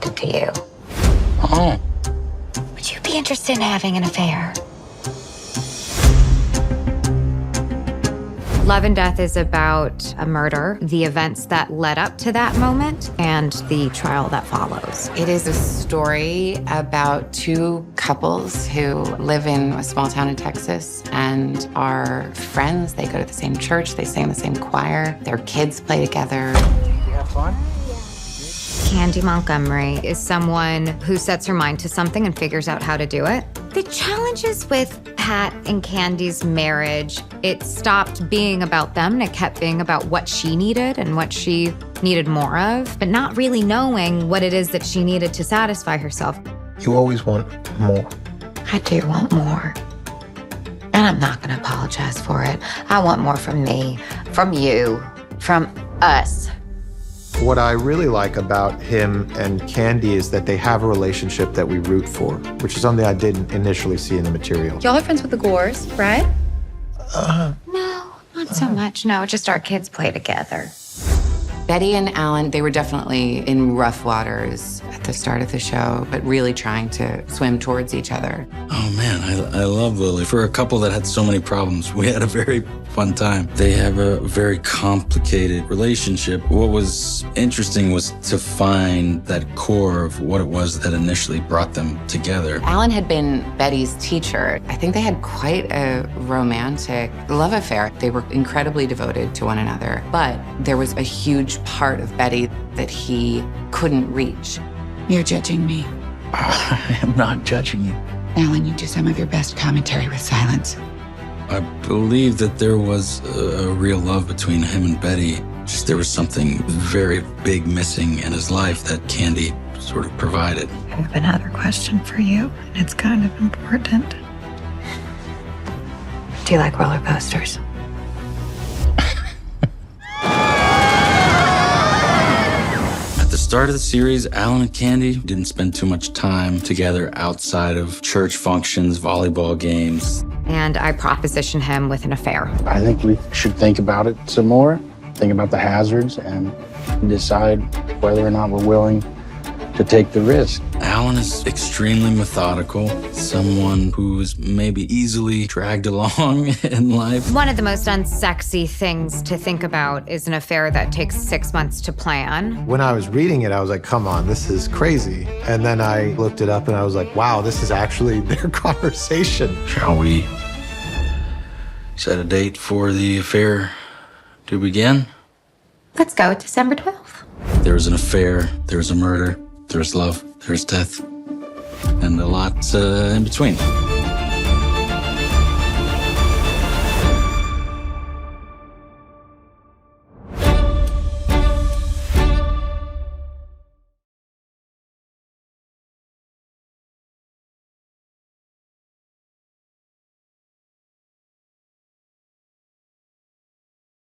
attracted to you. Oh. Would you be interested in having an affair? Love and Death is about a murder, the events that led up to that moment, and the trial that follows. It is a story about two couples who live in a small town in Texas and are friends. They go to the same church, they sing in the same choir, their kids play together. You have fun? Candy Montgomery is someone who sets her mind to something and figures out how to do it. The challenges with Pat and Candy's marriage, it stopped being about them and it kept being about what she needed and what she needed more of, but not really knowing what it is that she needed to satisfy herself. You always want more. I do want more. And I'm not gonna apologize for it. I want more from me, from you, from us. What I really like about him and Candy is that they have a relationship that we root for, which is something I didn't initially see in the material. Y'all are friends with the Gores, right? No, not so much. No, just our kids play together. Betty and Alan, they were definitely in rough waters at the start of the show, but really trying to swim towards each other. Oh man, I love Lily. For a couple that had so many problems, we had a very fun time. They have a very complicated relationship. What was interesting was to find that core of what it was that initially brought them together. Alan had been Betty's teacher. I think they had quite a romantic love affair. They were incredibly devoted to one another, but there was a huge part of Betty that he couldn't reach. You're judging me. I am not judging you. Alan, you do some of your best commentary with silence. I believe that there was a real love between him and Betty. Just there was something very big missing in his life that Candy sort of provided. I have another question for you, and it's kind of important. Do you like roller coasters? At the start of the series, Alan and Candy didn't spend too much time together outside of church functions, volleyball games. And I propositioned him with an affair. I think we should think about it some more, think about the hazards, and decide whether or not we're willing to take the risk. Alan is extremely methodical, someone who's maybe easily dragged along in life. One of the most unsexy things to think about is an affair that takes 6 months to plan. When I was reading it, I was like, come on, this is crazy. And then I looked it up and I was like, wow, this is actually their conversation. Shall we set a date for the affair to begin? Let's go, December 12th. There was an affair, there was a murder, there was love, there was death, and a lot in between.